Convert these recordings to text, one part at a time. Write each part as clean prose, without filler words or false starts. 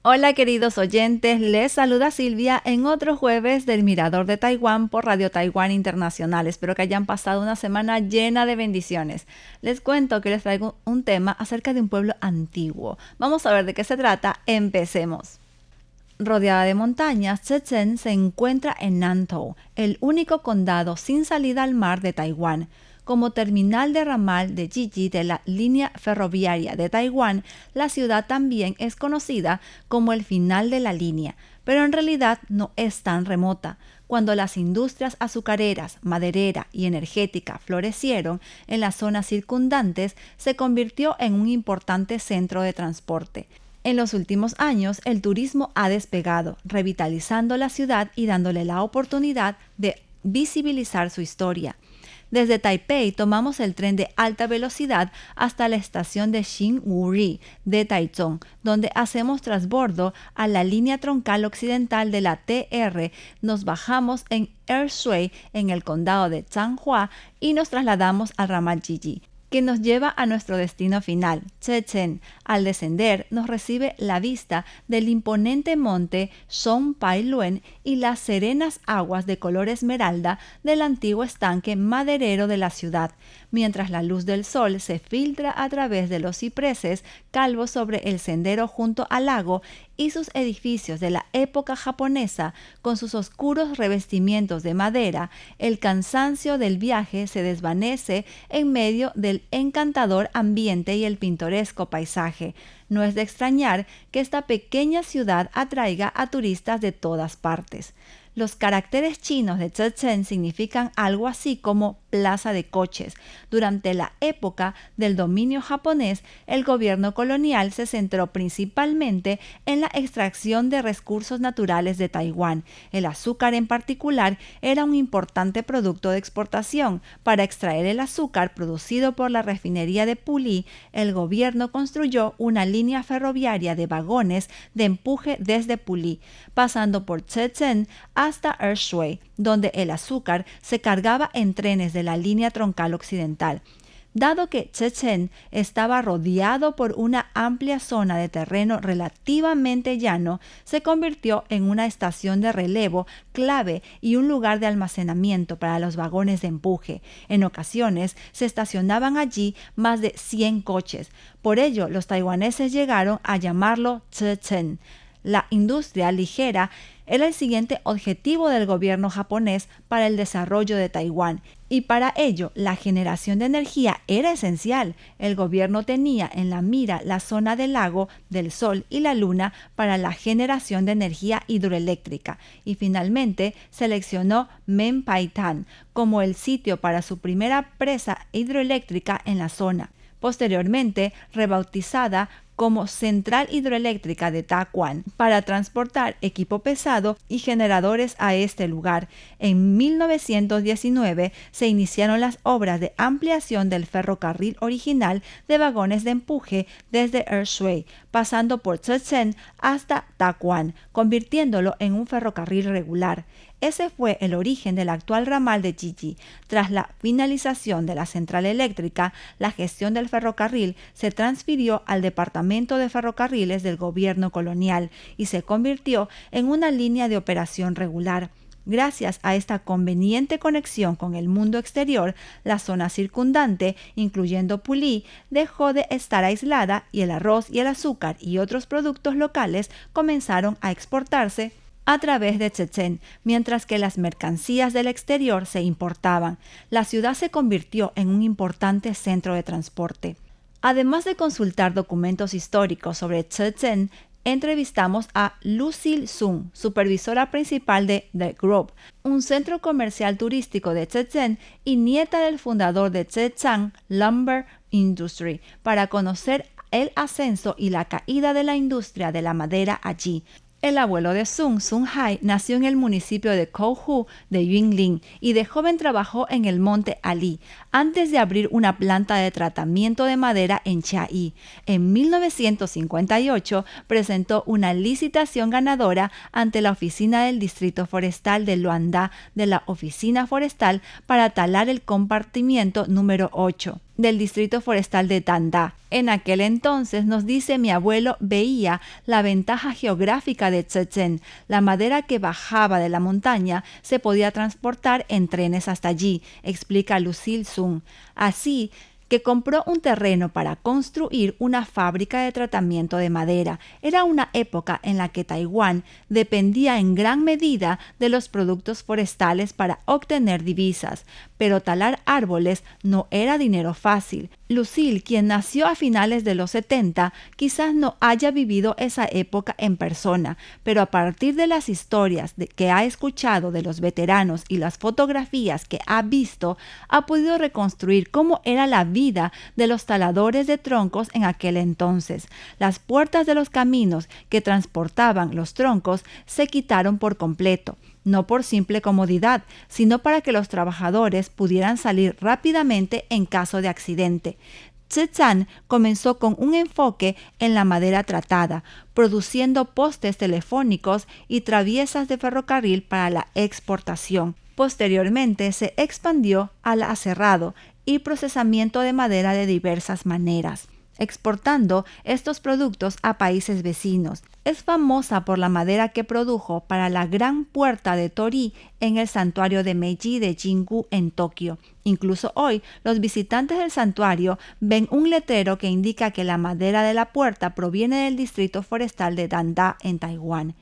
Hola queridos oyentes, les saluda Silvia en otro jueves del Mirador de Taiwán por Radio Taiwán Internacional. Espero que hayan pasado una semana llena de bendiciones. Les cuento que les traigo un tema acerca de un pueblo antiguo. Vamos a ver de qué se trata. Empecemos. Rodeada de montañas, Shenzhen se encuentra en Nantou, el único condado sin salida al mar de Taiwán. Como terminal de ramal de Jiji de la línea ferroviaria de Taiwán, la ciudad también es conocida como el final de la línea, pero en realidad no es tan remota. Cuando las industrias azucareras, maderera y energética florecieron en las zonas circundantes, se convirtió en un importante centro de transporte. En los últimos años, el turismo ha despegado, revitalizando la ciudad y dándole la oportunidad de visibilizar su historia. Desde Taipei tomamos el tren de alta velocidad hasta la estación de Xinwuri de Taichung, donde hacemos transbordo a la línea troncal occidental de la TR. Nos bajamos en Ershui, en el condado de Changhua, y nos trasladamos al ramal Jiji, que nos lleva a nuestro destino final, Shenzhen. Al descender, nos recibe la vista del imponente monte Songpai-Luen y las serenas aguas de color esmeralda del antiguo estanque maderero de la ciudad, mientras la luz del sol se filtra a través de los cipreses calvos sobre el sendero junto al lago y sus edificios de la época japonesa con sus oscuros revestimientos de madera. El cansancio del viaje se desvanece en medio del encantador ambiente y el pintoresco paisaje. No es de extrañar que esta pequeña ciudad atraiga a turistas de todas partes. Los caracteres chinos de Shenzhen significan algo así como plaza de coches. Durante la época del dominio japonés, el gobierno colonial se centró principalmente en la extracción de recursos naturales de Taiwán. El azúcar en particular era un importante producto de exportación. Para extraer el azúcar producido por la refinería de Puli, el gobierno construyó una línea ferroviaria de vagones de empuje desde Puli, pasando por Shenzhen hasta Ershui, donde el azúcar se cargaba en trenes de la línea troncal occidental. Dado que Shenzhen estaba rodeado por una amplia zona de terreno relativamente llano, se convirtió en una estación de relevo clave y un lugar de almacenamiento para los vagones de empuje. En ocasiones se estacionaban allí más de 100 coches. Por ello, los taiwaneses llegaron a llamarlo Shenzhen. La industria ligera era el siguiente objetivo del gobierno japonés para el desarrollo de Taiwán, y para ello la generación de energía era esencial. El gobierno tenía en la mira la zona del lago, del sol y la luna para la generación de energía hidroeléctrica, y finalmente seleccionó Menpaitan como el sitio para su primera presa hidroeléctrica en la zona, posteriormente rebautizada como Central Hidroeléctrica de Tacuán, para transportar equipo pesado y generadores a este lugar. En 1919 se iniciaron las obras de ampliación del ferrocarril original de vagones de empuje desde Ershui, pasando por Shenzhen hasta Tacuán, convirtiéndolo en un ferrocarril regular. Ese fue el origen del actual ramal de Jiji. Tras la finalización de la central eléctrica, la gestión del ferrocarril se transfirió al Departamento de Ferrocarriles del gobierno colonial y se convirtió en una línea de operación regular. Gracias a esta conveniente conexión con el mundo exterior, la zona circundante, incluyendo Puli, dejó de estar aislada y el arroz y el azúcar y otros productos locales comenzaron a exportarse a través de Shenzhen, mientras que las mercancías del exterior se importaban. La ciudad se convirtió en un importante centro de transporte. Además de consultar documentos históricos sobre Shenzhen, entrevistamos a Lucille Sun, supervisora principal de The Grove, un centro comercial turístico de Shenzhen y nieta del fundador de Zhejiang Lumber Industry, para conocer el ascenso y la caída de la industria de la madera allí. El abuelo de Sun, Sun Hai, nació en el municipio de Kouhu de Yunlin y de joven trabajó en el monte Ali antes de abrir una planta de tratamiento de madera en Chiayi. En 1958 presentó una licitación ganadora ante la oficina del Distrito Forestal de Luanda de la Oficina Forestal para talar el compartimiento número 8. del distrito forestal de Danda. En aquel entonces, nos dice mi abuelo, veía la ventaja geográfica de Shenzhen. La madera que bajaba de la montaña se podía transportar en trenes hasta allí, explica Lucille Sun. Así que compró un terreno para construir una fábrica de tratamiento de madera. Era una época en la que Taiwán dependía en gran medida de los productos forestales para obtener divisas, pero talar árboles no era dinero fácil. Lucille, quien nació a finales de los 70, quizás no haya vivido esa época en persona, pero a partir de las historias que ha escuchado de los veteranos y las fotografías que ha visto, ha podido reconstruir cómo era la vida de los taladores de troncos en aquel entonces. Las puertas de los caminos que transportaban los troncos se quitaron por completo, no por simple comodidad, sino para que los trabajadores pudieran salir rápidamente en caso de accidente. Shenzhen comenzó con un enfoque en la madera tratada, produciendo postes telefónicos y traviesas de ferrocarril para la exportación. Posteriormente se expandió al aserrado y procesamiento de madera de diversas maneras, exportando estos productos a países vecinos. Es famosa por la madera que produjo para la gran puerta de Torii en el santuario de Meiji de Jingu en Tokio. Incluso hoy, los visitantes del santuario ven un letrero que indica que la madera de la puerta proviene del distrito forestal de Danda en Taiwán.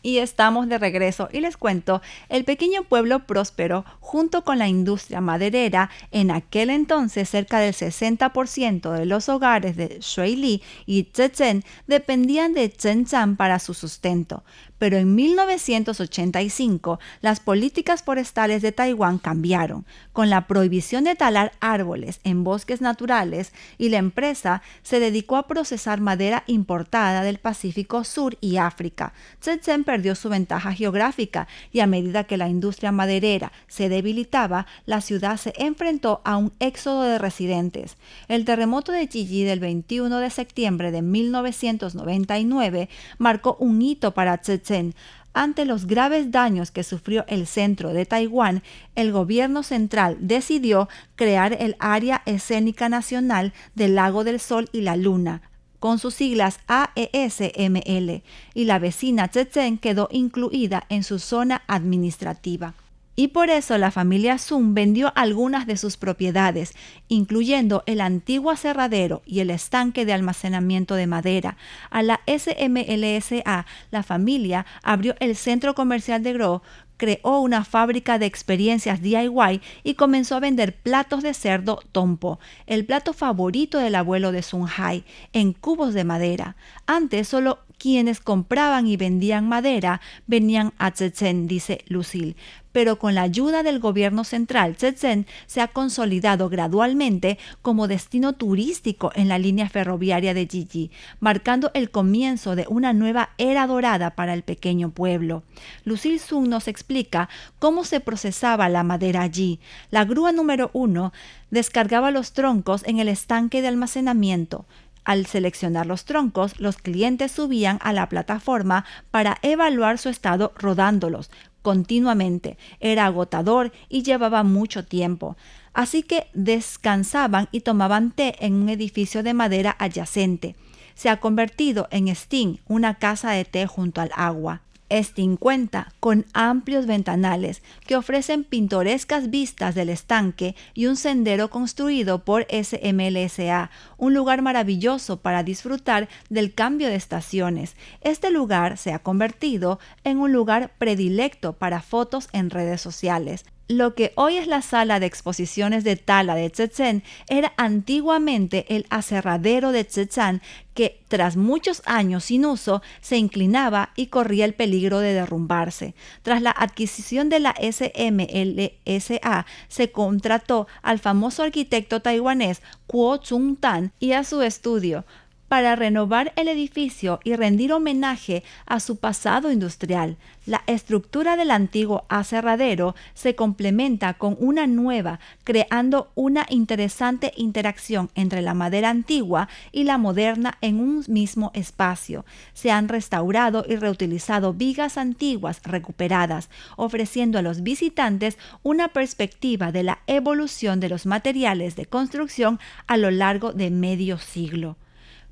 Y estamos de regreso y les cuento, el pequeño pueblo próspero junto con la industria maderera, en aquel entonces cerca del 60% de los hogares de Shuili y Shenzhen dependían de Shenzhen para su sustento. Pero en 1985 las políticas forestales de Taiwán cambiaron, con la prohibición de talar árboles en bosques naturales, y la empresa se dedicó a procesar madera importada del Pacífico Sur y África. Shenzhen perdió su ventaja geográfica y a medida que la industria maderera se debilitaba, la ciudad se enfrentó a un éxodo de residentes. El terremoto de Jiji del 21 de septiembre de 1999 marcó un hito para Shenzhen. Ante los graves daños que sufrió el centro de Taiwán, el gobierno central decidió crear el Área Escénica Nacional del Lago del Sol y la Luna, con sus siglas AESML, y la vecina Shenzhen quedó incluida en su zona administrativa. Y por eso la familia Sun vendió algunas de sus propiedades, incluyendo el antiguo aserradero y el estanque de almacenamiento de madera. A la SMLSA, la familia abrió el centro comercial de Gro, creó una fábrica de experiencias DIY y comenzó a vender platos de cerdo tompo, el plato favorito del abuelo de Sun Hai, en cubos de madera. Antes solo quienes compraban y vendían madera venían a Shenzhen, dice Lucille, pero con la ayuda del gobierno central, Shenzhen se ha consolidado gradualmente como destino turístico en la línea ferroviaria de Jiji, marcando el comienzo de una nueva era dorada para el pequeño pueblo. Lucille Sun nos explica cómo se procesaba la madera allí. La grúa número 1 descargaba los troncos en el estanque de almacenamiento. Al seleccionar los troncos, los clientes subían a la plataforma para evaluar su estado rodándolos continuamente. Era agotador y llevaba mucho tiempo. Así que descansaban y tomaban té en un edificio de madera adyacente. Se ha convertido en Sting, una casa de té junto al agua. Sting cuenta con amplios ventanales que ofrecen pintorescas vistas del estanque y un sendero construido por SMLSA, un lugar maravilloso para disfrutar del cambio de estaciones. Este lugar se ha convertido en un lugar predilecto para fotos en redes sociales. Lo que hoy es la sala de exposiciones de tala de Shenzhen era antiguamente el aserradero de Shenzhen, que tras muchos años sin uso se inclinaba y corría el peligro de derrumbarse. Tras la adquisición de la SMLSA, se contrató al famoso arquitecto taiwanés Kuo Chung-tan y a su estudio para renovar el edificio y rendir homenaje a su pasado industrial. La estructura del antiguo aserradero se complementa con una nueva, creando una interesante interacción entre la madera antigua y la moderna en un mismo espacio. Se han restaurado y reutilizado vigas antiguas recuperadas, ofreciendo a los visitantes una perspectiva de la evolución de los materiales de construcción a lo largo de medio siglo.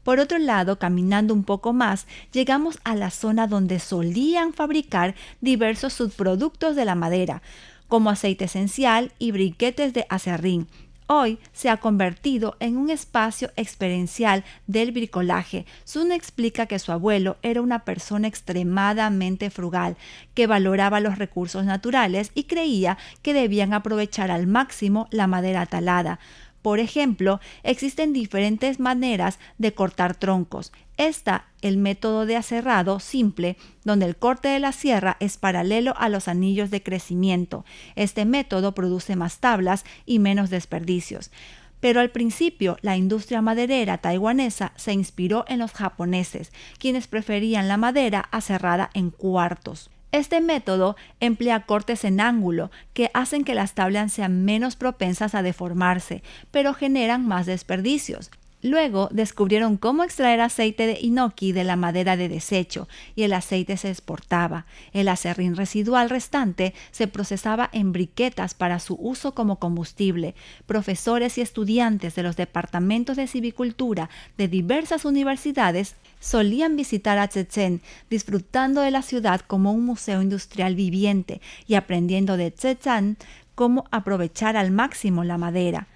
Por otro lado, caminando un poco más, llegamos a la zona donde solían fabricar diversos subproductos de la madera, como aceite esencial y briquetes de aserrín. Hoy se ha convertido en un espacio experiencial del bricolaje. Sun explica que su abuelo era una persona extremadamente frugal, que valoraba los recursos naturales y creía que debían aprovechar al máximo la madera talada. Por ejemplo, existen diferentes maneras de cortar troncos. El método de aserrado simple, donde el corte de la sierra es paralelo a los anillos de crecimiento. Este método produce más tablas y menos desperdicios. Pero al principio, la industria maderera taiwanesa se inspiró en los japoneses, quienes preferían la madera aserrada en cuartos. Este método emplea cortes en ángulo que hacen que las tablas sean menos propensas a deformarse, pero generan más desperdicios. Luego descubrieron cómo extraer aceite de inoki de la madera de desecho y el aceite se exportaba. El aserrín residual restante se procesaba en briquetas para su uso como combustible. Profesores y estudiantes de los departamentos de civicultura de diversas universidades solían visitar a Shenzhen, disfrutando de la ciudad como un museo industrial viviente y aprendiendo de Shenzhen cómo aprovechar al máximo la madera.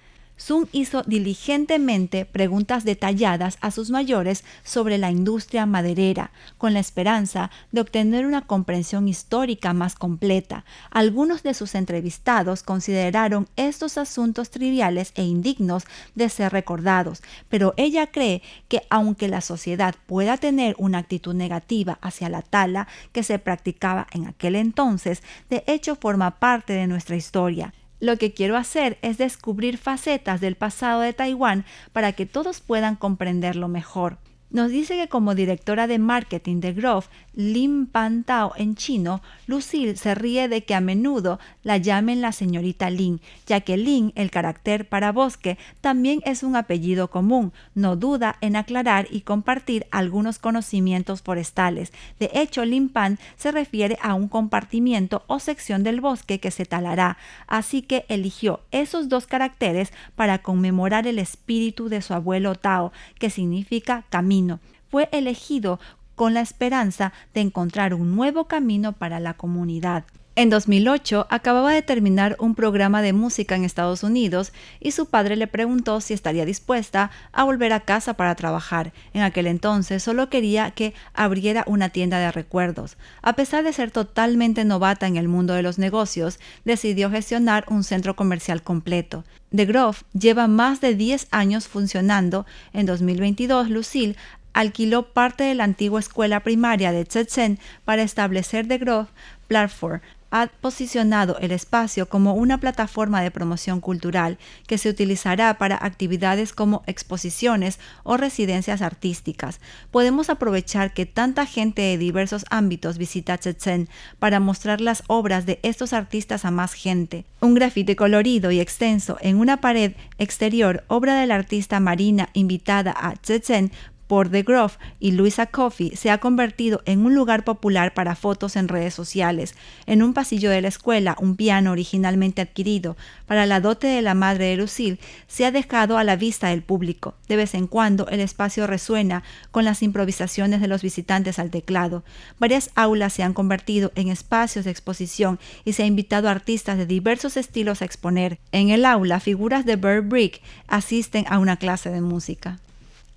Sun hizo diligentemente preguntas detalladas a sus mayores sobre la industria maderera, con la esperanza de obtener una comprensión histórica más completa. Algunos de sus entrevistados consideraron estos asuntos triviales e indignos de ser recordados, pero ella cree que aunque la sociedad pueda tener una actitud negativa hacia la tala que se practicaba en aquel entonces, de hecho forma parte de nuestra historia. Lo que quiero hacer es descubrir facetas del pasado de Taiwán para que todos puedan comprenderlo mejor. Nos dice que como directora de marketing de Grove, Lin Pan Tao en chino, Lucille se ríe de que a menudo la llamen la señorita Lin, ya que Lin, el carácter para bosque, también es un apellido común. No duda en aclarar y compartir algunos conocimientos forestales. De hecho, Lin Pan se refiere a un compartimiento o sección del bosque que se talará, así que eligió esos dos caracteres para conmemorar el espíritu de su abuelo Tao, que significa camino. Fue elegido con la esperanza de encontrar un nuevo camino para la comunidad. En 2008 acababa de terminar un programa de música en Estados Unidos y su padre le preguntó si estaría dispuesta a volver a casa para trabajar. En aquel entonces solo quería que abriera una tienda de recuerdos. A pesar de ser totalmente novata en el mundo de los negocios, decidió gestionar un centro comercial completo. The Grove lleva más de 10 años funcionando. En 2022, Lucille alquiló parte de la antigua escuela primaria de Shenzhen para establecer The Grove Platform. Ha posicionado el espacio como una plataforma de promoción cultural que se utilizará para actividades como exposiciones o residencias artísticas. Podemos aprovechar que tanta gente de diversos ámbitos visita Shenzhen para mostrar las obras de estos artistas a más gente. Un grafiti colorido y extenso en una pared exterior, obra del artista Marina invitada a Shenzhen por The Grove y Louisa Coffey, se ha convertido en un lugar popular para fotos en redes sociales. En un pasillo de la escuela, un piano originalmente adquirido para la dote de la madre de Lucille se ha dejado a la vista del público. De vez en cuando el espacio resuena con las improvisaciones de los visitantes al teclado. Varias aulas se han convertido en espacios de exposición y se ha invitado a artistas de diversos estilos a exponer. En el aula, figuras de Bird Brick asisten a una clase de música.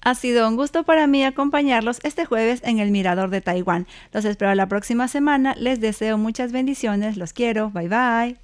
Ha sido un gusto para mí acompañarlos este jueves en el Mirador de Taiwán. Los espero la próxima semana. Les deseo muchas bendiciones. Los quiero. Bye bye.